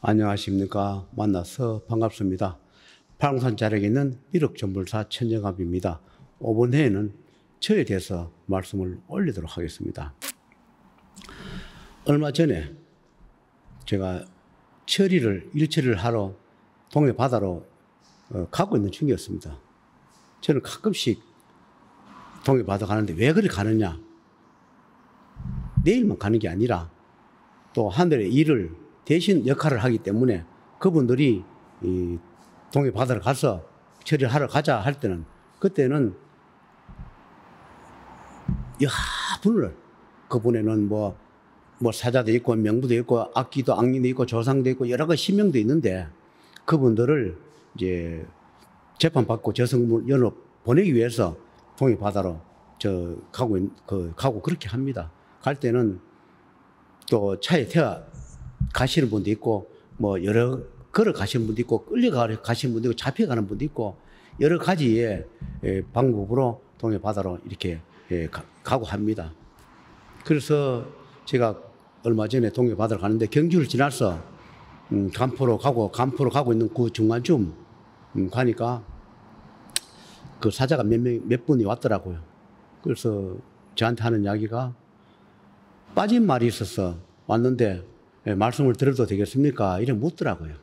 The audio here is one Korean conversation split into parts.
안녕하십니까. 만나서 반갑습니다. 팔공산 자락에 있는 1억 전불사 천정갑입니다. 이번 회에는 저에 대해서 말씀을 올리도록 하겠습니다. 얼마 전에 제가 일처리를 하러 동해 바다로 가고 있는 중이었습니다. 저는 가끔씩 동해 바다 가는데 왜 그리 가느냐. 내일만 가는 게 아니라 또 하늘의 일을 대신 역할을 하기 때문에 그분들이 이 동해 바다를 가서 처리를 하러 가자 할 때는 그때는 여하분을 그분에는 뭐 사자도 있고 명부도 있고 악기도 악린도 있고 조상도 있고 여러 가지 신명도 있는데 그분들을 이제 재판받고 저승문 연합 보내기 위해서 동해 바다로 가고 그렇게 합니다. 갈 때는 또 차에 태워 가시는 분도 있고 여러 걸어 가시는 분도 있고 끌려 가시는 분도 있고 잡혀가는 분도 있고 여러 가지의 방법으로 동해 바다로 이렇게 가고 합니다. 그래서 제가 얼마 전에 동해 바다를 가는데 경주를 지나서 간포로 가고 있는 그 중간쯤 가니까 그 사자가 몇 분이 왔더라고요. 그래서 저한테 하는 이야기가 빠진 말이 있어서 왔는데 말씀을 드려도 되겠습니까? 이렇게 묻더라고요.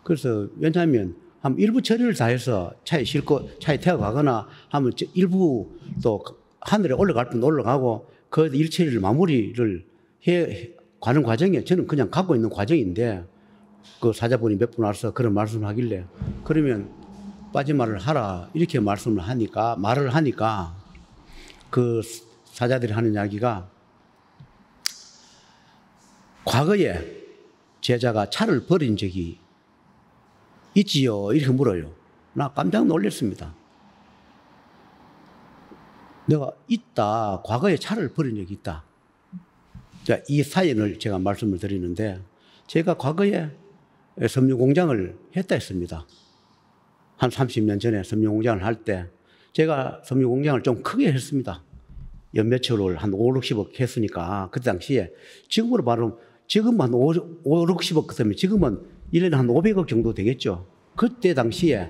그래서 왜냐하면 한 일부 처리를 다 해서 차에 싣고 차에 태워 가거나 하면 일부 또 하늘에 올라갈 분 올라가고 그 일 처리를 마무리를 해 가는 과정에 저는 그냥 가고 있는 과정인데 그 사자분이 몇 분 와서 그런 말씀을 하길래 그러면 빠진 말을 하라 이렇게 말을 하니까 그 사자들이 하는 이야기가 과거에 제자가 차를 버린 적이 있지요? 이렇게 물어요. 나 깜짝 놀랐습니다. 내가 있다. 과거에 차를 버린 적이 있다. 자, 이 사연을 제가 말씀을 드리는데 제가 과거에 섬유공장을 했다 했습니다. 한 30년 전에 섬유공장을 할 때 제가 섬유공장을 좀 크게 했습니다. 연매출을 한 5, 60억 했으니까 그 당시에 지금으로 말하면 지금 한 5, 60억 그러면 지금은 1년에 한 500억 정도 되겠죠. 그때 당시에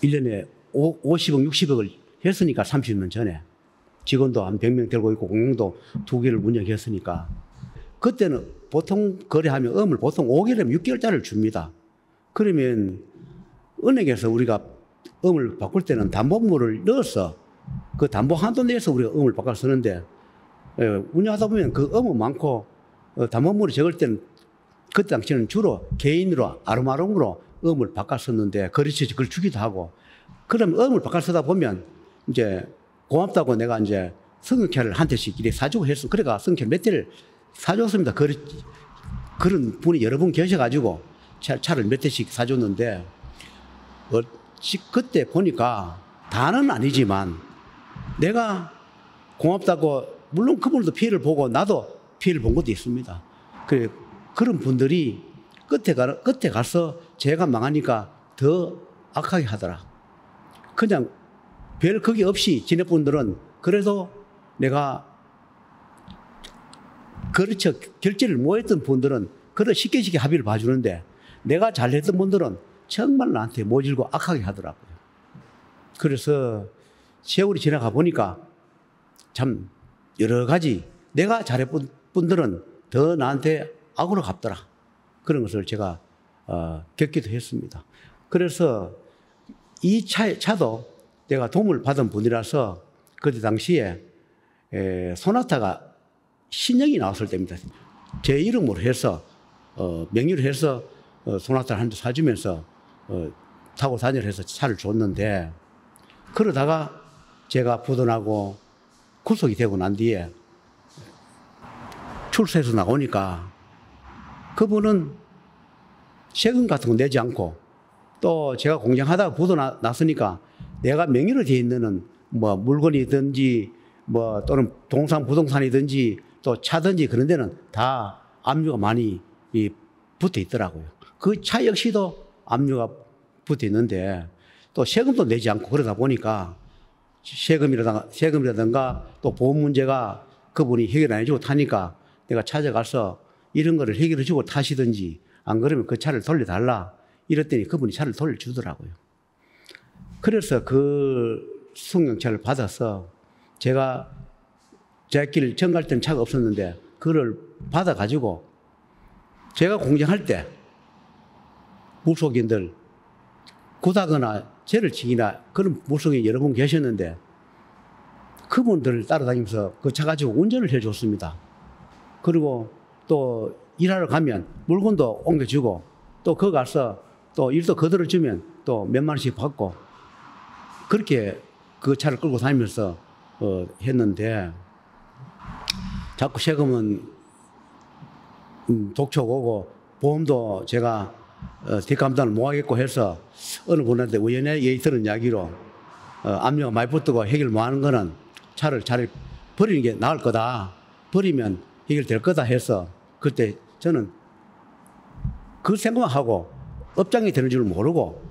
1년에 50억, 60억을 했으니까 30년 전에 직원도 한 100명 들고 있고 공장도 2개를 운영했으니까 그때는 보통 거래하면 음을 보통 5개월이면 6개월짜리를 줍니다. 그러면 은행에서 우리가 음을 바꿀 때는 담보물을 넣어서 그 담보 한도 내에서 우리가 음을 바꿔 쓰는데 운영하다 보면 그 음은 많고 담보물이 적을 때는 그때 당시에는 주로 개인으로 아름아름으로 음을 바꿔 썼는데 거래처에서 그걸 주기도 하고 그럼 음을 바꿔 쓰다 보면 이제 고맙다고 내가 이제 성형차를 한 대씩 이렇게 사주고 했어. 그래가 성형차 몇 대를 사줬습니다. 그런 분이 여러 분 계셔가지고 차를 몇 대씩 사줬는데 그때 보니까 다는 아니지만 내가 고맙다고 물론 그분도 피해를 보고 나도 피해를 본 것도 있습니다. 그런 분들이 끝에 가서 제가 망하니까 더 악하게 하더라. 그냥 별 그게 없이 지낼 분들은 그래도 내가 거래처 결제를 못했던 분들은 그래 쉽게 합의를 봐주는데 내가 잘했던 분들은 정말 나한테 모질고 악하게 하더라고요. 그래서 세월이 지나가 보니까 참 여러 가지 내가 잘했던 분들은 더 나한테 악으로 갚더라. 그런 것을 제가 겪기도 했습니다. 그래서 이 차도 내가 도움을 받은 분이라서 그때 당시에 소나타가 신형이 나왔을 때입니다. 제 이름으로 해서 명의로 해서 소나타를 한 대 사주면서 타고 다니를 해서 차를 줬는데 그러다가 제가 부도나고 구속이 되고 난 뒤에 출소해서 나오니까 그분은 세금 같은 거 내지 않고 또 제가 공장하다가 부도 났으니까 내가 명의로 되어 있는 물건이든지 또는 부동산이든지 또 차든지 그런 데는 다 압류가 많이 붙어 있더라고요. 그 차 역시도 압류가 붙어 있는데 또 세금도 내지 않고 그러다 보니까 세금이라든가 또 보험 문제가 그분이 해결 안 해주고 타니까 내가 찾아가서 이런 거를 해결해 주고 타시든지 안 그러면 그 차를 돌려달라. 이랬더니 그분이 차를 돌려주더라고요. 그래서 그 승용차를 받아서 제가 제 길 정 갈 때는 차가 없었는데 그걸 받아가지고 제가 공정할 때 무속인들 구다거나 죄를 지기나 그런 무속인이 여러 분 계셨는데 그분들을 따라다니면서 그 차 가지고 운전을 해줬습니다. 그리고 또 일하러 가면 물건도 옮겨주고 또 거기 가서 또 일도 거들어주면 또 몇만 원씩 받고 그렇게 그 차를 끌고 다니면서 했는데 자꾸 세금은 독촉 오고 보험도 제가 뒷감당을 못하겠고 해서 어느 분한테 우연히 얘기 들은 이야기로 압류가 많이 붙고 해결 못하는 거는 차를 잘 버리는 게 나을 거다. 버리면 해결될 거다 해서 그때 저는 그 생각만 하고 업장이 되는 줄 모르고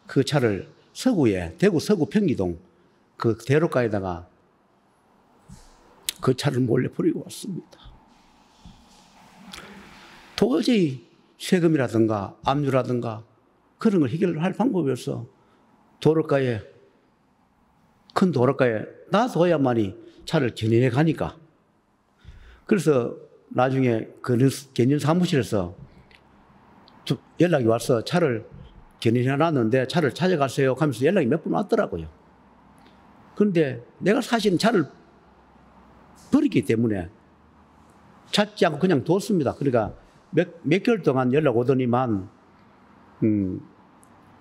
그 차를 서구에 대구 서구 평기동 그 대로가에다가 그 차를 몰래 버리고 왔습니다. 도저히 세금이라든가 압류라든가 그런 걸 해결할 방법이 없어. 도로가에 큰 도로가에 놔둬야만이 차를 견인해 가니까. 그래서 나중에 그 견인 사무실에서 연락이 와서 차를 견인해 놨는데 차를 찾아가세요 하면서 연락이 몇 번 왔더라고요. 그런데 내가 사실은 차를 버리기 때문에 찾지 않고 그냥 뒀습니다. 그러니까 몇 개월 동안 연락 오더니만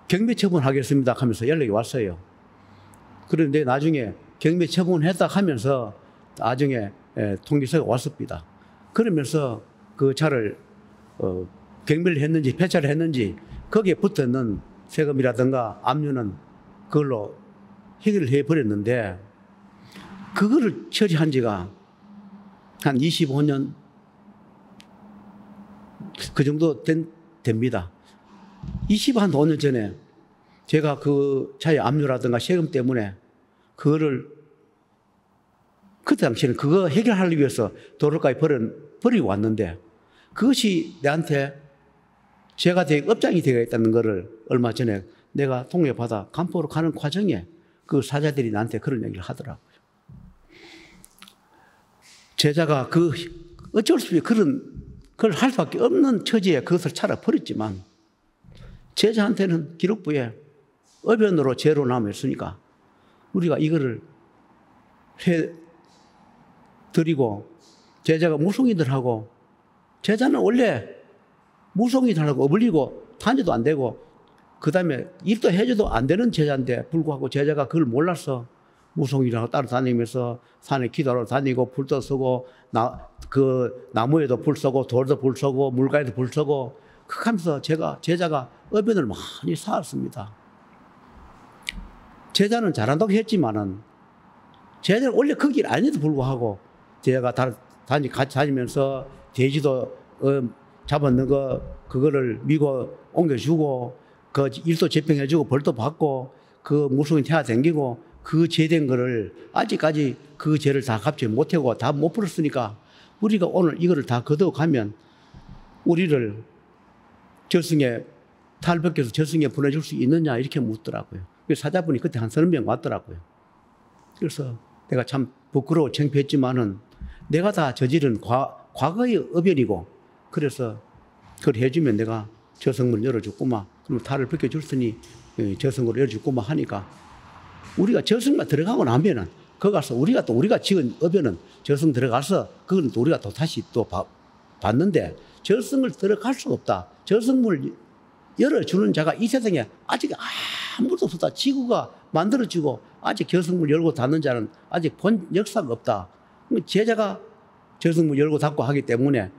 경매 처분하겠습니다 하면서 연락이 왔어요. 그런데 나중에 경매 처분했다 하면서 나중에 통지서가 왔습니다. 그러면서 그 차를 경매를 했는지 폐차를 했는지 거기에 붙어있는 세금이라든가 압류는 그걸로 해결을 해버렸는데 그거를 처리한 지가 한 25년 그 정도 됩니다. 25년 전에 제가 그 차의 압류라든가 세금 때문에 그거를 그때 당시에는 그거 해결하기 위해서 도로가에 버리고 왔는데 그것이 내한테 제가 업장이 되어 있다는 것을 얼마 전에 내가 통례받아 간포로 가는 과정에 그 사자들이 나한테 그런 얘기를 하더라고요. 제자가 그 어쩔 수 없이 그걸 할 수밖에 없는 처지에 그것을 차려 버렸지만 제자한테는 기록부에 어변으로 죄로 남아있으니까 우리가 이거를 해드리고 제자가 무속인들하고 제자는 원래 무속인들하고 어울리고 다녀도 안 되고 그 다음에 일도 해줘도 안 되는 제자인데 불구하고 제자가 그걸 몰라서 무속인이라고 따라다니면서 산에 기도하러 다니고 불도 쓰고 그 나무에도 불 쏘고 돌도 불 쏘고 물가에도 불 쏘고 그렇게 하면서 제자가 어변을 많이 쌓았습니다. 제자는 잘한다고 했지만은 제자는 원래 그 길 아닌데도 불구하고 제자가 같이 다니면서 돼지도 잡았는 그거를 미고 옮겨주고 그 일도 재평해주고 벌도 받고 그 무속인 태아 댕기고 그 죄된 거를 아직까지 그 죄를 다 갚지 못하고 다 못 풀었으니까 우리가 오늘 이거를 다 걷어가면 우리를 저승에 탈북해서 저승에 보내줄 수 있느냐 이렇게 묻더라고요. 사자분이 그때 한 30명 왔더라고요. 그래서 내가 참 부끄러워 창피했지만은 내가 다 저지른 과거의 어변이고 그래서 그걸 해주면 내가 저승문을 열어줬구만. 그럼 탈을 벗겨줄 테니 저승으로 열어줬구만 하니까 우리가 저승만 들어가고 나면은 거기 가서 우리가 지은 어변은 저승 들어가서 그건 또 우리가 또 다시 또 받는데 저승을 들어갈 수가 없다. 저승문을 열어주는 자가 이 세상에 아직 아무도 없었다. 지구가 만들어지고 아직 저승문을 열고 닫는 자는 아직 본 역사가 없다. 제자가 저승문 열고 닫고 하기 때문에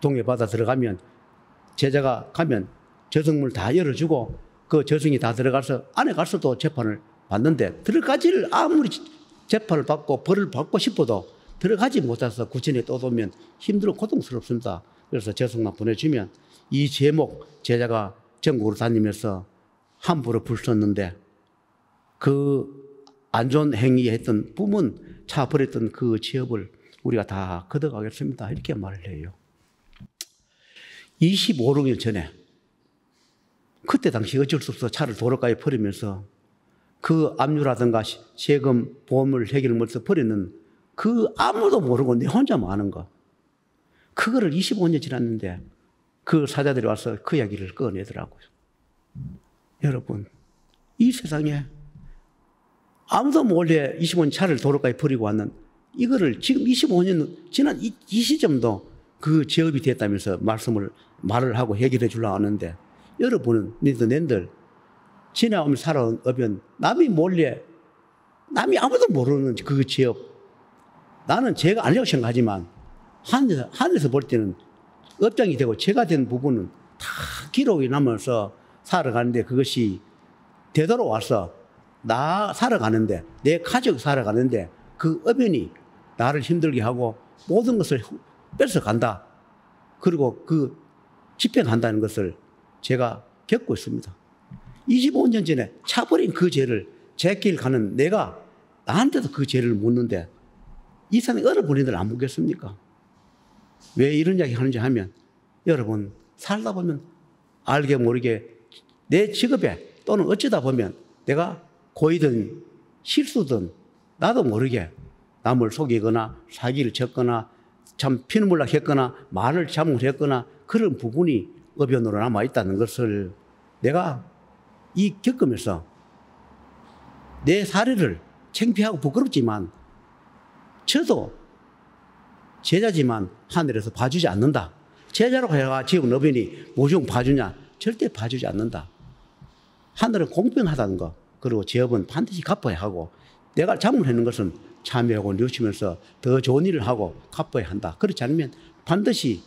동해바다 들어가면 제자가 가면 저승문을 다 열어주고 그 저승이 다 들어가서 안에 가서도 재판을 받는데 들어가지를 아무리 재판을 받고 벌을 받고 싶어도 들어가지 못해서 구천에 떠도면 힘들고 고통스럽습니다. 그래서 저승만 보내주면 이 제목 제자가 전국으로 다니면서 함부로 불 썼는데 그 안 좋은 행위 했던 뿜은 차 버렸던 그 지업을 우리가 다 걷어가겠습니다. 이렇게 말을 해요. 25년 전에 그때 당시 어쩔 수 없어 차를 도로가에 버리면서 그 압류라든가 세금, 보험을 해결을 못해서 버리는 그 아무도 모르고 내 혼자만 아는 거. 그거를 25년 지났는데 그 사자들이 와서 그 이야기를 꺼내더라고요. 여러분, 이 세상에 아무도 몰래 25년 차를 도로가에 버리고 왔는 이거를 지금 25년 지난 이 시점도 그 제업이 됐다면서 말을 하고 해결해 주려고 하는데 여러분은 낸들 지나오면서 살아오면 남이 몰래 남이 아무도 모르는 그 제업 나는 제가 아니라고 생각하지만 하늘에서 볼 때는 업장이 되고 제가 된 부분은 다 기록이 남아서 살아가는데 그것이 되돌아와서 나 살아가는데 내 가족 살아가는데 그 업연이 나를 힘들게 하고 모든 것을 뺏어간다. 그리고 그 집행한다는 것을 제가 겪고 있습니다. 25년 전에 차버린 그 죄를 제 길 가는 내가 나한테도 그 죄를 묻는데 이 세상에 어른분들 안 묻겠습니까? 왜 이런 이야기 하는지 하면 여러분 살다 보면 알게 모르게 내 직업에 또는 어쩌다 보면 내가 고이든 실수든 나도 모르게 남을 속이거나 사기를 쳤거나 참 피눈물나게 했거나 말을 잘못했거나 그런 부분이 어변으로 남아있다는 것을 내가 이 겪으면서 내 사례를 창피하고 부끄럽지만 저도 제자지만 하늘에서 봐주지 않는다. 제자로 해가 지금 어변이 무조건 봐주냐? 절대 봐주지 않는다. 하늘은 공평하다는 거 그리고 제업은 반드시 갚아야 하고 내가 잘못했는 것은 참여하고 뉘우치면서 더 좋은 일을 하고 갚아야 한다. 그렇지 않으면 반드시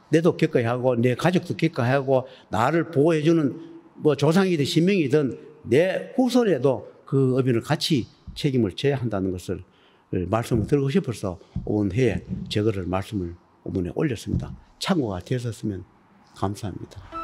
내도 겪어야 하고 내 가족도 겪어야 하고 나를 보호해주는 뭐 조상이든 신명이든 내 후손에도 그 어변을 같이 책임을 져야 한다는 것을 말씀을 드리고 싶어서 온 해에 저거를 말씀을 오문에 올렸습니다. 참고가 되셨으면 감사합니다.